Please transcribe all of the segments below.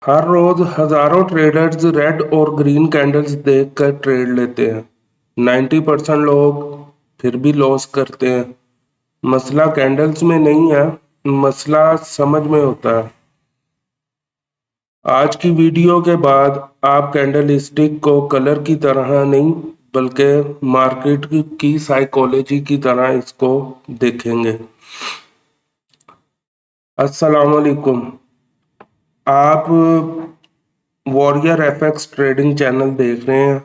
हर रोज हजारों traders red और green candles देखकर ट्रेड लेते हैं। 90% लोग फिर भी लॉस करते हैं। मसला कैंडल्स में नहीं है, मसला समझ में होता है। आज की वीडियो के बाद आप कैंडल स्टिक को कलर की तरह नहीं बल्कि मार्केट की साइकोलॉजी की तरह इसको देखेंगे। अस्सलाम वालेकुम। आप वॉरियर एफएक्स ट्रेडिंग चैनल देख रहे हैं।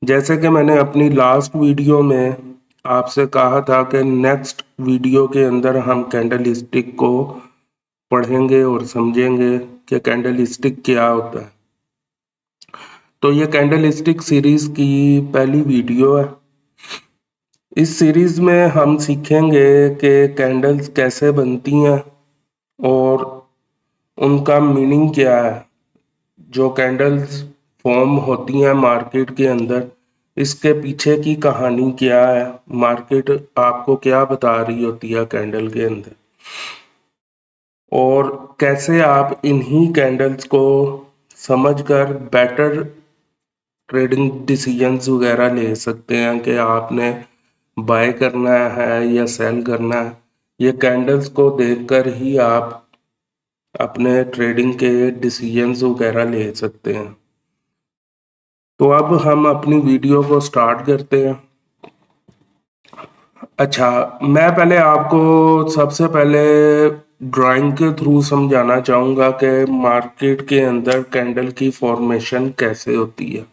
जैसे कि मैंने अपनी लास्ट वीडियो में आपसे कहा था कि नेक्स्ट वीडियो के अंदर हम कैंडल स्टिक को पढ़ेंगे और समझेंगे कि कैंडल स्टिक क्या होता है। तो ये कैंडल स्टिक सीरीज की पहली वीडियो है। इस सीरीज में हम सीखेंगे कि कैंडल्स कैसे बनती हैं और उनका मीनिंग क्या है। जो कैंडल्स फॉर्म होती हैं मार्केट के अंदर, इसके पीछे की कहानी क्या है, मार्केट आपको क्या बता रही होती है कैंडल के अंदर, और कैसे आप इन्हीं कैंडल्स को समझकर बेटर ट्रेडिंग डिसीजंस वगैरह ले सकते हैं कि आपने बाय करना है या सेल करना है। ये कैंडल्स को देखकर ही आप अपने ट्रेडिंग के डिसीजंस वगैरह ले सकते हैं। तो अब हम अपनी वीडियो को स्टार्ट करते हैं। अच्छा, मैं पहले आपको सबसे पहले ड्राइंग के थ्रू समझाना चाहूँगा कि मार्केट के अंदर कैंडल की फॉर्मेशन कैसे होती है।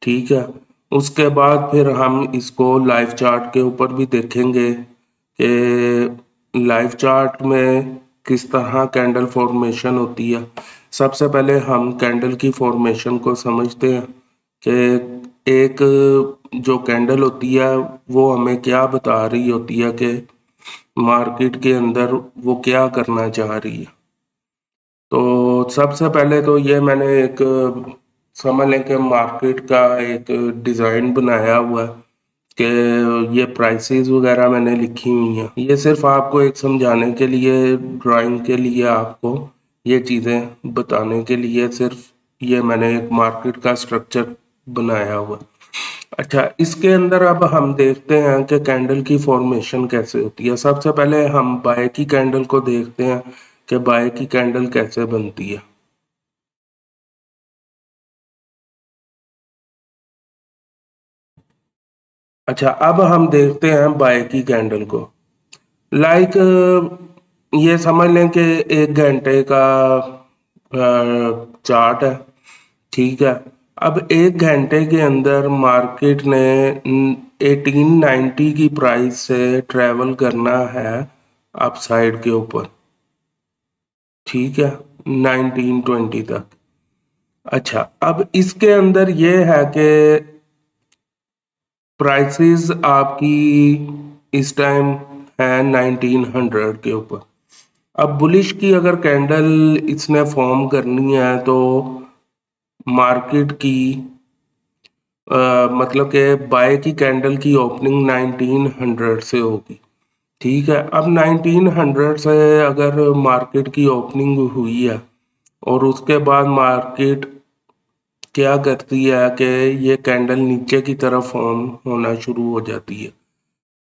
ठीक है, उसके बाद फिर हम इसको लाइव चार्ट के ऊपर भी देखेंगे कि लाइव चार्ट में किस तरह कैंडल फॉर्मेशन होती है। सबसे पहले हम कैंडल की फॉर्मेशन को समझते हैं कि एक जो कैंडल होती है वो हमें क्या बता रही होती है कि मार्केट के अंदर वो क्या करना चाह रही है। तो सबसे पहले तो ये मैंने एक समझ लें कि मार्केट का एक डिज़ाइन बनाया हुआ है कि ये प्राइसेस वगैरह मैंने लिखी हुई हैं। ये सिर्फ आपको एक समझाने के लिए, ड्राइंग के लिए, आपको ये चीज़ें बताने के लिए सिर्फ ये मैंने एक मार्केट का स्ट्रक्चर बनाया हुआ है। अच्छा, इसके अंदर अब हम देखते हैं कि कैंडल की फॉर्मेशन कैसे होती है। सबसे पहले हम बाय की कैंडल को देखते हैं कि बाय की कैंडल कैसे बनती है। अच्छा, अब हम देखते हैं बाय की कैंडल को। लाइक ये समझ लें कि 1 घंटे का चार्ट है। ठीक है, अब 1 घंटे के अंदर मार्केट ने 1890 की प्राइस से ट्रेवल करना है अपसाइड के ऊपर। ठीक है, 1920 तक। अच्छा, अब इसके अंदर ये है कि प्राइसेस आपकी इस टाइम है 1900 के ऊपर। अब बुलिश की अगर कैंडल इसने फॉर्म करनी है तो मार्केट की मतलब कि बाय की कैंडल की ओपनिंग 1900 से होगी। ठीक है, अब 1900 से अगर मार्केट की ओपनिंग हुई है और उसके बाद मार्केट क्या करती है कि ये कैंडल नीचे की तरफ फॉर्म होना शुरू हो जाती है।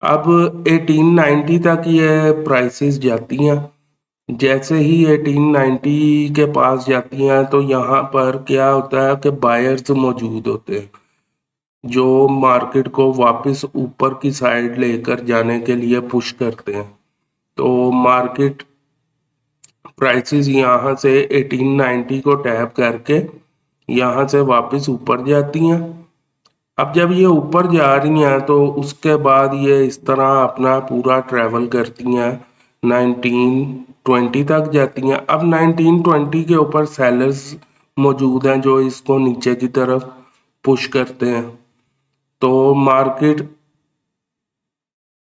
अब 1890 तक ये प्राइसेस जाती हैं। जैसे ही 1890 के पास जाती हैं तो यहाँ पर क्या होता है कि बायर्स मौजूद होते हैं जो मार्केट को वापस ऊपर की साइड लेकर जाने के लिए पुश करते हैं। तो मार्केट प्राइसेस यहाँ से 1890 को टैप करके यहाँ से वापस ऊपर जाती हैं। अब जब ये ऊपर जा रही हैं तो उसके बाद ये इस तरह अपना पूरा ट्रैवल करती हैं, 1920 तक जाती हैं। अब 1920 के ऊपर सेलर्स मौजूद हैं जो इसको नीचे की तरफ पुश करते हैं। तो मार्केट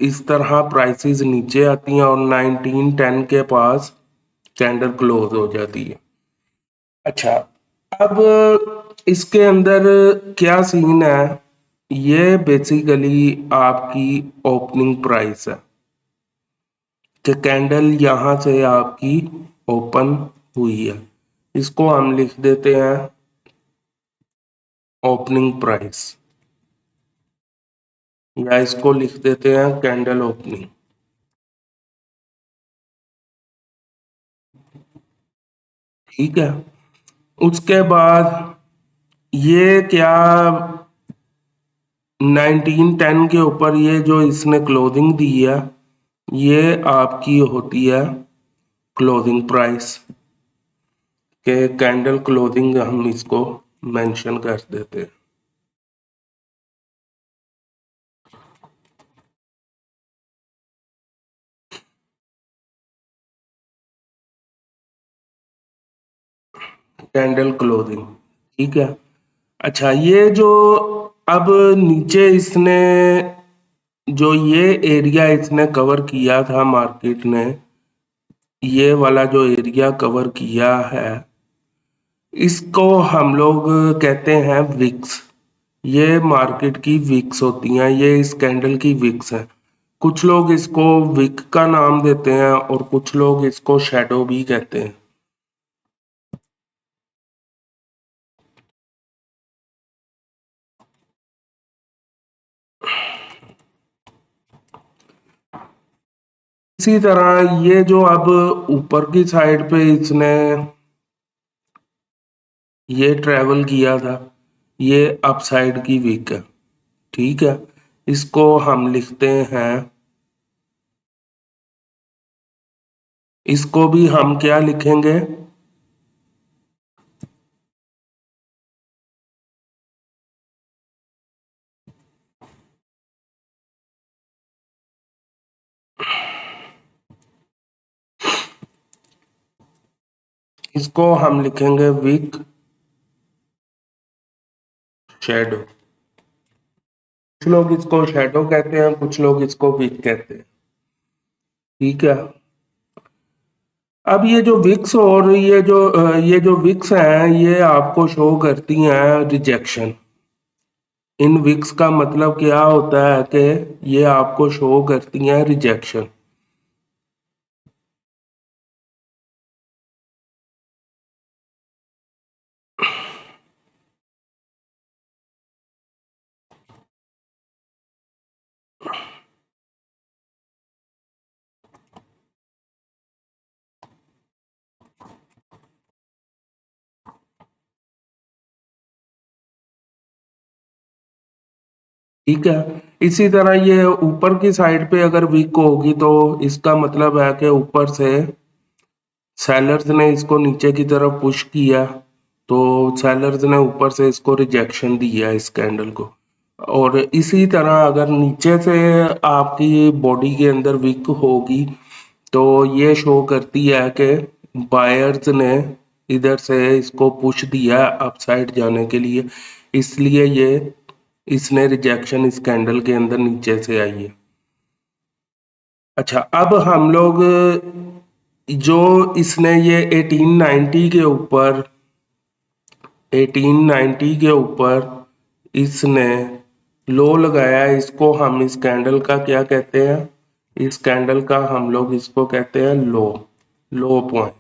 इस तरह प्राइसेस नीचे आती हैं और 1910 के पास कैंडल क्लोज हो जाती है। अच्छा, अब इसके अंदर क्या सीन है, ये बेसिकली आपकी ओपनिंग प्राइस है कि कैंडल यहाँ से आपकी ओपन हुई है। इसको हम लिख देते हैं ओपनिंग प्राइस, या इसको लिख देते हैं कैंडल ओपनिंग। ठीक है, उसके बाद ये क्या 1910 के ऊपर ये जो इसने क्लोजिंग दी है, ये आपकी होती है क्लोजिंग प्राइस के कैंडल क्लोजिंग, हम इसको मेंशन कर देते हैं। कैंडल क्लोजिंग, ठीक है। अच्छा, ये जो अब नीचे इसने जो ये एरिया इसने कवर किया था मार्केट ने, ये वाला जो एरिया कवर किया है, इसको हम लोग कहते हैं विक्स। ये मार्केट की विक्स होती हैं, ये इस कैंडल की विक्स है। कुछ लोग इसको विक का नाम देते हैं और कुछ लोग इसको शैडो भी कहते हैं। इसी तरह ये जो अब ऊपर की साइड पे इसने ये ट्रेवल किया था, ये अप साइड की विक है। ठीक है, इसको हम लिखते हैं, इसको भी हम क्या लिखेंगे, इसको हम लिखेंगे विक शैडो। कुछ लोग इसको शैडो कहते हैं, कुछ लोग इसको विक कहते हैं। ठीक है, अब ये जो विक्स और ये जो विक्स हैं, ये आपको शो करती हैं रिजेक्शन। इन विक्स का मतलब क्या होता है कि ये आपको शो करती हैं रिजेक्शन। ठीक है, इसी तरह ये ऊपर की साइड पे अगर वीक होगी तो इसका मतलब है कि ऊपर से सेलर्स ने इसको नीचे की तरफ पुश किया, तो सेलर्स ने ऊपर से इसको रिजेक्शन दिया इस कैंडल को। और इसी तरह अगर नीचे से आपकी बॉडी के अंदर वीक होगी तो ये शो करती है कि बायर्स ने इधर से इसको पुश दिया अपसाइड जाने के लिए, इसलिए ये इसने रिजेक्शन इस कैंडल के अंदर नीचे से आई है। अच्छा, अब हम लोग जो इसने ये 1890 के ऊपर इसने लो लगाया, इसको हम इस कैंडल का क्या कहते हैं, इस कैंडल का हम लोग इसको कहते हैं लो पॉइंट।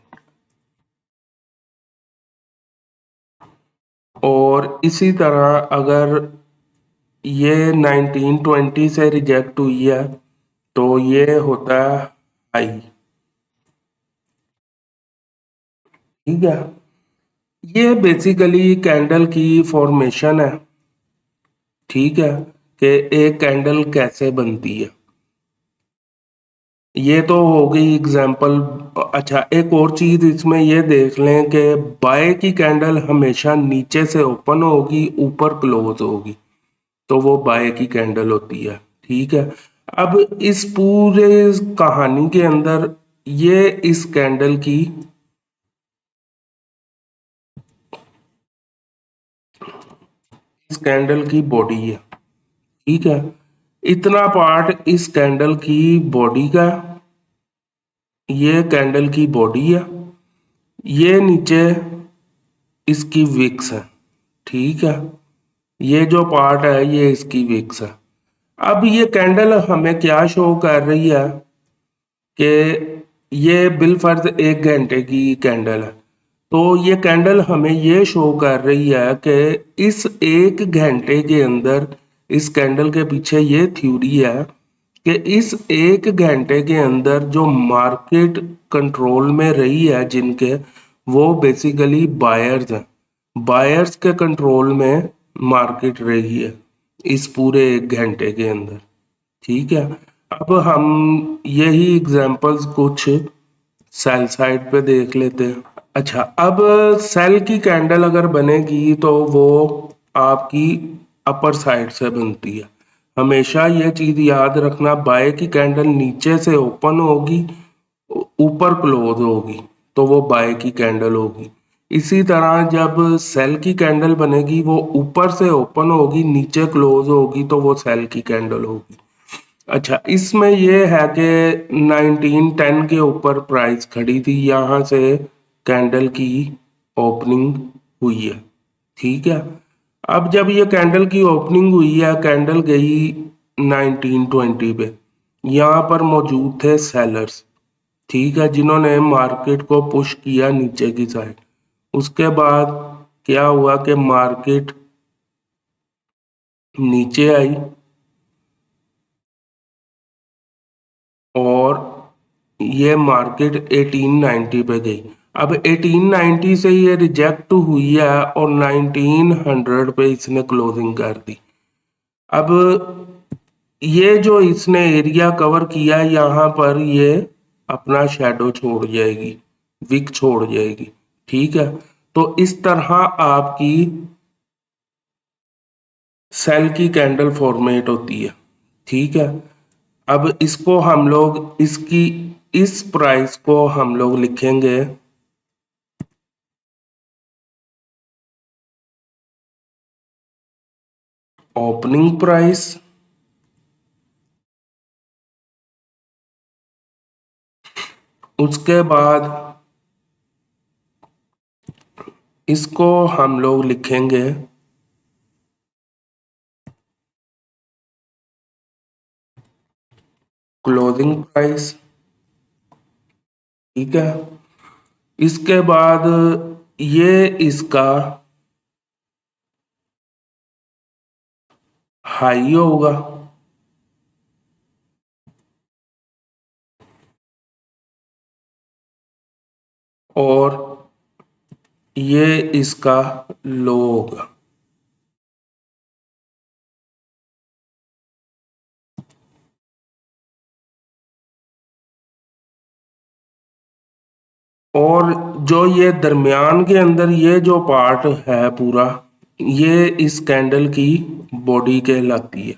और इसी तरह अगर ये 1920 से रिजेक्ट हुई है तो ये होता है हाई। ठीक है, ये बेसिकली कैंडल की फॉर्मेशन है। ठीक है, कि एक कैंडल कैसे बनती है, ये तो हो गई एग्जाम्पल। अच्छा, एक और चीज इसमें ये देख लें कि बाय की कैंडल हमेशा नीचे से ओपन होगी, ऊपर क्लोज होगी, तो वो बाय की कैंडल होती है। ठीक है, अब इस पूरे कहानी के अंदर ये इस कैंडल की बॉडी है। ठीक है, इतना पार्ट इस कैंडल की बॉडी का, ये कैंडल की बॉडी है, ये नीचे इसकी विक्स है। ठीक है, ये जो पार्ट है ये इसकी विक्स है। अब ये कैंडल हमें क्या शो कर रही है कि ये बिलफर्ज 1 घंटे की कैंडल है। तो ये कैंडल हमें ये शो कर रही है कि इस 1 घंटे के अंदर, इस कैंडल के पीछे ये थ्योरी है कि इस 1 घंटे के अंदर जो मार्केट कंट्रोल में रही है जिनके, वो बेसिकली बायर्स हैं। बायर्स के कंट्रोल में मार्केट रही है इस पूरे 1 घंटे के अंदर। ठीक है, अब हम यही एग्जांपल्स कुछ सेल साइड पे देख लेते हैं। अच्छा, अब सेल की कैंडल अगर बनेगी तो वो आपकी अपर साइड से बनती है। हमेशा ये चीज याद रखना, बाय की कैंडल नीचे से ओपन होगी, ऊपर क्लोज होगी तो वो बाय की कैंडल होगी। इसी तरह जब सेल की कैंडल बनेगी, वो ऊपर से ओपन होगी, नीचे क्लोज होगी तो वो सेल की कैंडल होगी। अच्छा, इसमें ये है कि 1910 के ऊपर प्राइस खड़ी थी, यहाँ से कैंडल की ओपनिंग हुई है। ठीक है, अब जब ये कैंडल की ओपनिंग हुई है, कैंडल गई 1920 पे, यहाँ पर मौजूद थे सेलर्स। ठीक है, जिन्होंने मार्केट को पुश किया नीचे की साइड। उसके बाद क्या हुआ कि मार्केट नीचे आई और ये मार्केट 1890 पे गई। अब 1890 से ये रिजेक्ट हुई है और 1900 पे इसने क्लोजिंग कर दी। अब ये जो इसने एरिया कवर किया, यहाँ पर ये अपना शैडो छोड़ जाएगी, विक छोड़ जाएगी। ठीक है, तो इस तरह आपकी सेल की कैंडल फॉर्मेट होती है। ठीक है, अब इसको हम लोग, इसकी इस प्राइस को हम लोग लिखेंगे ओपनिंग प्राइस। उसके बाद इसको हम लोग लिखेंगे क्लोजिंग प्राइस। ठीक है, इसके बाद ये इसका हाई होगा और ये इसका लो होगा। और जो ये दरमियान के अंदर ये जो पार्ट है पूरा, ये इस कैंडल की बॉडी कहलाती है।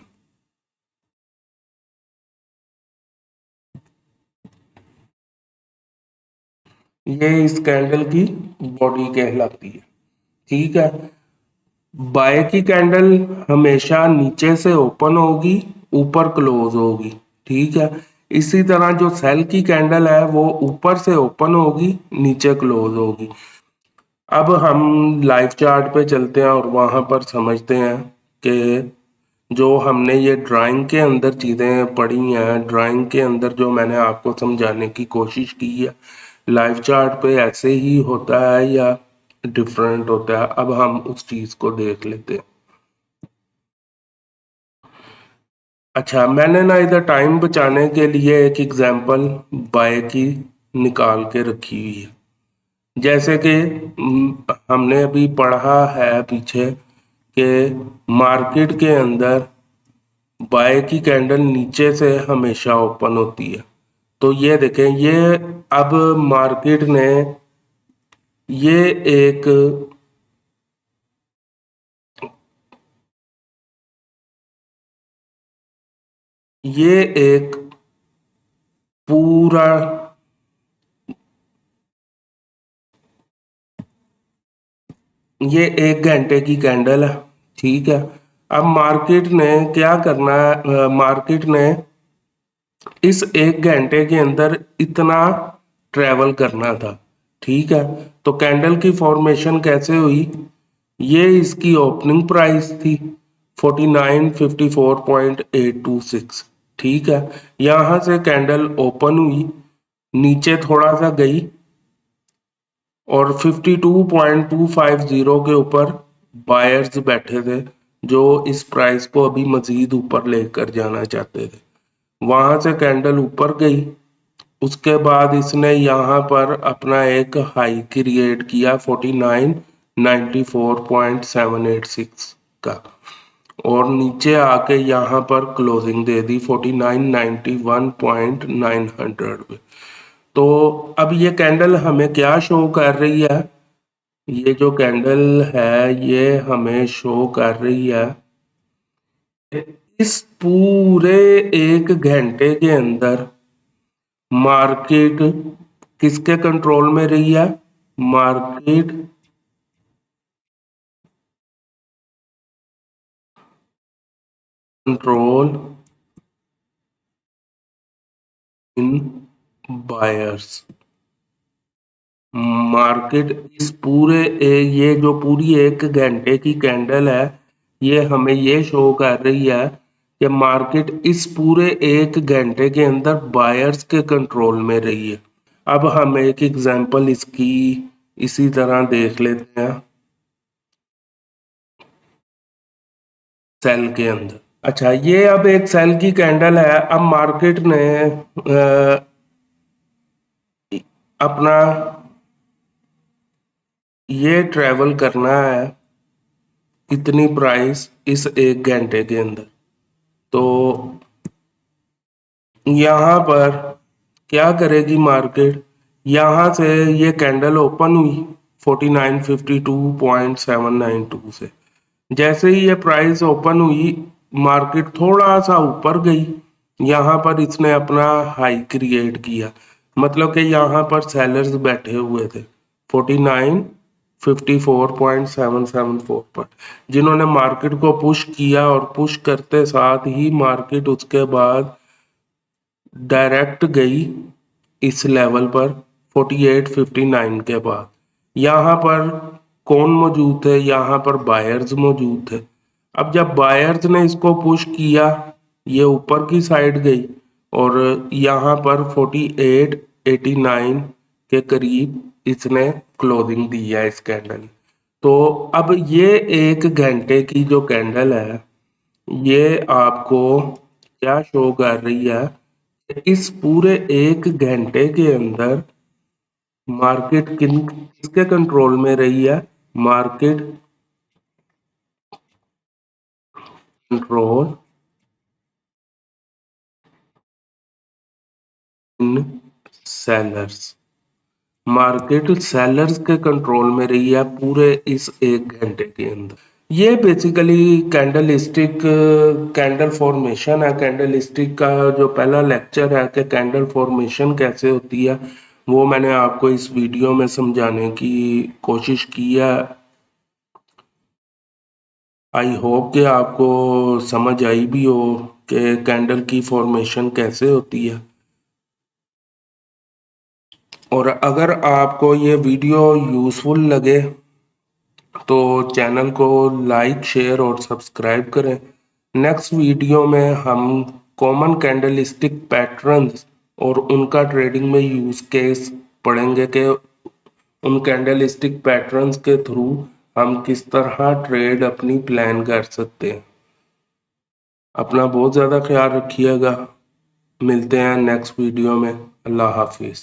ये इस कैंडल की बॉडी कहलाती है। ठीक है, बाय की कैंडल हमेशा नीचे से ओपन होगी, ऊपर क्लोज होगी। ठीक है, इसी तरह जो सेल की कैंडल है वो ऊपर से ओपन होगी, नीचे क्लोज होगी। अब हम लाइव चार्ट पे चलते हैं और वहां पर समझते हैं कि जो हमने ये ड्राइंग के अंदर चीजें पढ़ी हैं, ड्राइंग के अंदर जो मैंने आपको समझाने की कोशिश की है, लाइव चार्ट पे ऐसे ही होता है या डिफरेंट होता है। अब हम उस चीज को देख लेते हैं। अच्छा, मैंने ना इधर टाइम बचाने के लिए एक एग्जांपल बाय की निकाल के रखी हुई है। जैसे कि हमने अभी पढ़ा है पीछे कि मार्केट के अंदर बाय की कैंडल नीचे से हमेशा ओपन होती है। तो ये देखें, ये अब मार्केट ने ये एक ये एक पूरा ये 1 घंटे की कैंडल है। ठीक है, अब मार्केट ने क्या करना है, मार्केट ने इस 1 घंटे के अंदर इतना ट्रेवल करना था। ठीक है, तो कैंडल की फॉर्मेशन कैसे हुई, ये इसकी ओपनिंग प्राइस थी 4954.826। ठीक है, यहां से कैंडल ओपन हुई, नीचे थोड़ा सा गई और 52.250 के ऊपर बायर्स बैठे थे जो इस प्राइस को अभी मजीद ऊपर लेकर जाना चाहते थे। वहां से कैंडल ऊपर गई, उसके बाद इसने यहाँ पर अपना एक हाई क्रिएट किया 4994.786 का, और नीचे आके यहाँ पर क्लोजिंग दे दी 4991.900 पे। तो अब ये कैंडल हमें क्या शो कर रही है? ये जो कैंडल है ये हमें शो कर रही है इस पूरे 1 घंटे के अंदर मार्केट किसके कंट्रोल में रही है? मार्केट कंट्रोल इन बायर्स। मार्केट इस पूरे ये जो पूरी 1 घंटे की कैंडल है ये हमें ये शो कर रही है कि मार्केट इस पूरे 1 घंटे के अंदर बायर्स के कंट्रोल में रही है। अब हम एक एग्जांपल इसकी इसी तरह देख लेते हैं सेल के अंदर। अच्छा, ये अब एक सेल की कैंडल है। अब मार्केट ने अपना ये ट्रेवल करना है इतनी प्राइस इस 1 घंटे के अंदर। तो यहाँ पर क्या करेगी मार्केट? यहाँ से ये कैंडल ओपन हुई 4952.792 से। जैसे ही ये प्राइस ओपन हुई मार्केट थोड़ा सा ऊपर गई, यहाँ पर इसने अपना हाई क्रिएट किया, मतलब कि यहाँ पर सेलर्स बैठे हुए थे 4954.774 पर, जिन्होंने मार्केट को पुश किया, और पुश करते साथ ही मार्केट उसके बाद डायरेक्ट गई इस लेवल पर 4859 के बाद। यहाँ पर कौन मौजूद थे? यहाँ पर बायर्स मौजूद थे। अब जब बायर्स ने इसको पुश किया ये ऊपर की साइड गई, और यहाँ पर 4889 के करीब इसने क्लोजिंग दी है इस कैंडल। तो अब ये 1 घंटे की जो कैंडल है ये आपको क्या शो कर रही है? इस पूरे 1 घंटे के अंदर मार्केट किसके कंट्रोल में रही है? मार्केट कंट्रोल इन सेलर्स। मार्केट सेलर्स के कंट्रोल में रही है पूरे इस 1 घंटे के अंदर। ये बेसिकली कैंडलस्टिक कैंडल फॉर्मेशन है। कैंडलस्टिक का जो पहला लेक्चर है कि कैंडल फॉर्मेशन कैसे होती है वो मैंने आपको इस वीडियो में समझाने की कोशिश की है। आई होप कि आपको समझ आई भी हो कि कैंडल की फॉर्मेशन कैसे होती है। और अगर आपको ये वीडियो यूज़फुल लगे तो चैनल को लाइक, शेयर और सब्सक्राइब करें। नेक्स्ट वीडियो में हम कॉमन कैंडलस्टिक पैटर्न्स और उनका ट्रेडिंग में यूज़ केस पढ़ेंगे कि उन कैंडलस्टिक पैटर्न्स के थ्रू हम किस तरह ट्रेड अपनी प्लान कर सकते हैं। अपना बहुत ज़्यादा ख्याल रखिएगा। मिलते हैं नेक्स्ट वीडियो में। अल्लाह हाफिज़।